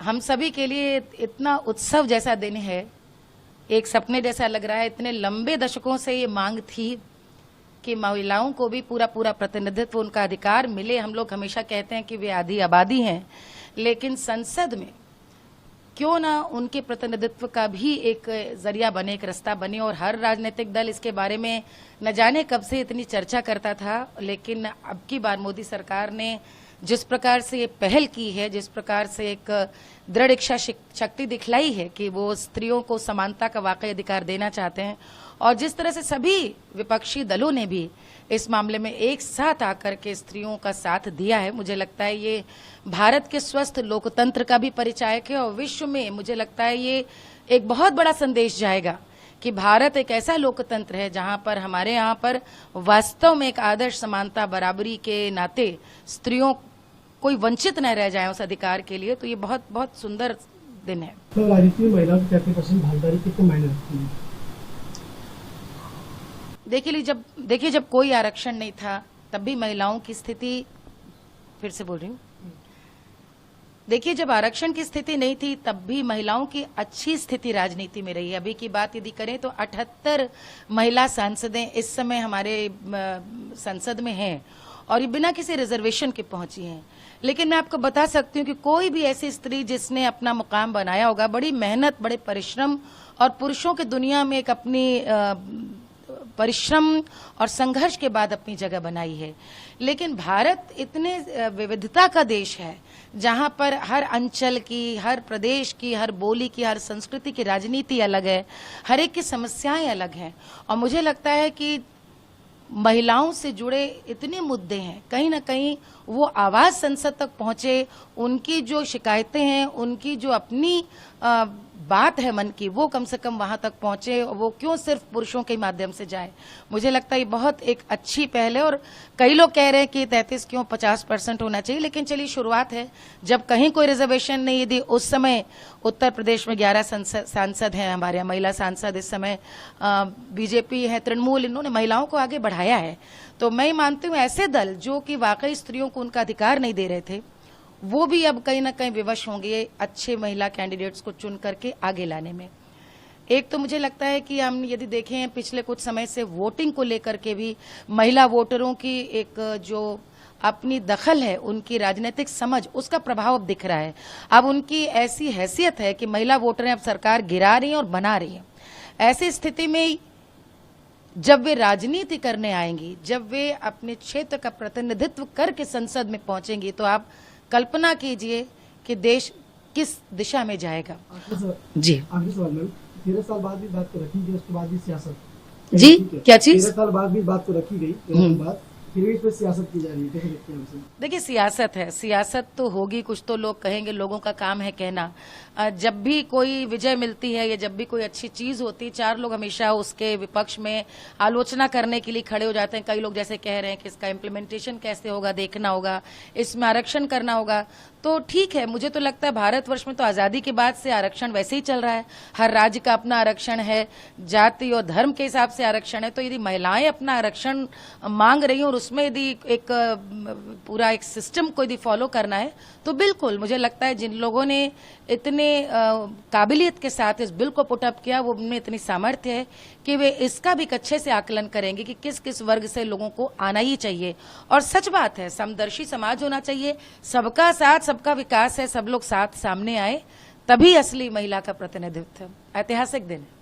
हम सभी के लिए इतना उत्सव जैसा दिन है, एक सपने जैसा लग रहा है। इतने लंबे दशकों से ये मांग थी कि महिलाओं को भी पूरा पूरा प्रतिनिधित्व, उनका अधिकार मिले। हम लोग हमेशा कहते हैं कि वे आधी आबादी हैं, लेकिन संसद में क्यों ना उनके प्रतिनिधित्व का भी एक जरिया बने, एक रास्ता बने। और हर राजनीतिक दल इसके बारे में न जाने कब से इतनी चर्चा करता था, लेकिन अब की बार मोदी सरकार ने जिस प्रकार से ये पहल की है, जिस प्रकार से एक दृढ़ इच्छा शक्ति दिखलाई है कि वो स्त्रियों को समानता का वाकई अधिकार देना चाहते हैं, और जिस तरह से सभी विपक्षी दलों ने भी इस मामले में एक साथ आकर के स्त्रियों का साथ दिया है, मुझे लगता है ये भारत के स्वस्थ लोकतंत्र का भी परिचायक है। और विश्व में मुझे लगता है ये एक बहुत बड़ा संदेश जाएगा कि भारत एक ऐसा लोकतंत्र है जहां पर हमारे यहाँ पर वास्तव में एक आदर्श समानता बराबरी के नाते स्त्रियों कोई वंचित न रह जाए उस अधिकार के लिए। तो ये बहुत बहुत सुंदर दिन है। तो राजनीति में महिलाओं की 30% भागीदारी कितने मायने रखती है? देखिए जब कोई आरक्षण नहीं था तब भी महिलाओं की स्थिति, फिर से बोल रही हूँ, देखिए जब आरक्षण की स्थिति नहीं थी तब भी महिलाओं की अच्छी स्थिति राजनीति में रही है। अभी की बात यदि करें तो 78 महिला सांसदें इस समय हमारे संसद में हैं और ये बिना किसी रिजर्वेशन के पहुंची हैं। लेकिन मैं आपको बता सकती हूँ कि कोई भी ऐसी स्त्री जिसने अपना मुकाम बनाया होगा, बड़ी मेहनत, बड़े परिश्रम और पुरुषों की दुनिया में एक अपनी परिश्रम और संघर्ष के बाद अपनी जगह बनाई है। लेकिन भारत इतने विविधता का देश है जहां पर हर अंचल की, हर प्रदेश की, हर बोली की, हर संस्कृति की राजनीति अलग है, हर एक की समस्याएं अलग हैं। और मुझे लगता है कि महिलाओं से जुड़े इतने मुद्दे हैं, कहीं ना कहीं वो आवाज संसद तक पहुंचे, उनकी जो शिकायतें हैं, उनकी जो अपनी बात है मन की, वो कम से कम वहां तक पहुंचे। वो क्यों सिर्फ पुरुषों के माध्यम से जाए। मुझे लगता है ये बहुत एक अच्छी पहल है। और कई लोग कह रहे हैं कि 33 क्यों 50% होना चाहिए, लेकिन चलिए शुरुआत है। जब कहीं कोई रिजर्वेशन नहीं, यदि उस समय उत्तर प्रदेश में 11 सांसद हैं हमारे यहाँ महिला सांसद, इस समय बीजेपी है, तृणमूल, इन्होंने महिलाओं को आगे बढ़ाया है। तो मैं मानती हूँ ऐसे दल जो कि वाकई स्त्रियों को उनका अधिकार नहीं दे रहे थे, वो भी अब कहीं ना कहीं विवश होंगे अच्छे महिला कैंडिडेट्स को चुन करके आगे लाने में। एक तो मुझे लगता है कि हम यदि देखें पिछले कुछ समय से वोटिंग को लेकर के भी महिला वोटरों की एक जो अपनी दखल है, उनकी राजनीतिक समझ, उसका प्रभाव अब दिख रहा है। अब उनकी ऐसी हैसियत है कि महिला वोटरें अब सरकार गिरा रही हैं और बना रही हैं। ऐसी स्थिति में जब वे राजनीति करने आएंगी, जब वे अपने क्षेत्र का प्रतिनिधित्व करके संसद में पहुंचेंगी, तो आप कल्पना कीजिए कि देश किस दिशा में जाएगा। जी आखिरी सवाल मैम, 13 साल बाद भी बात तो रखी गई, उसके बाद भी सियासत जी क्या चीज 13 साल बाद भी बात तो रखी गई, 13 साल बाद फिर भी इस पर सियासत की जा रही है, कैसे देखते हैं उसे? देखिए सियासत है, सियासत तो होगी, कुछ तो लोग कहेंगे, लोगों का काम है कहना। जब भी कोई विजय मिलती है या जब भी कोई अच्छी चीज होती है, 4 लोग हमेशा उसके विपक्ष में आलोचना करने के लिए खड़े हो जाते हैं। कई लोग जैसे कह रहे हैं कि इसका इम्प्लीमेंटेशन कैसे होगा, देखना होगा, इसमें आरक्षण करना होगा। तो ठीक है, मुझे तो लगता है भारतवर्ष में तो आजादी के बाद से आरक्षण वैसे ही चल रहा है। हर राज्य का अपना आरक्षण है, जाति और धर्म के हिसाब से आरक्षण है। तो यदि महिलाएं अपना आरक्षण मांग रही हैं और उसमें यदि एक पूरा एक सिस्टम को यदि फॉलो करना है, तो बिल्कुल मुझे लगता है जिन लोगों ने इतने काबिलियत के साथ इस बिल को पुटअप किया, वो उनमें इतनी सामर्थ्य है कि वे इसका भी अच्छे से आकलन करेंगे कि किस किस वर्ग से लोगों को आना ही चाहिए। और सच बात है, समदर्शी समाज होना चाहिए, सबका साथ, सबका विकास है, सब लोग साथ सामने आए, तभी असली महिला का प्रतिनिधित्व। ऐतिहासिक दिन है।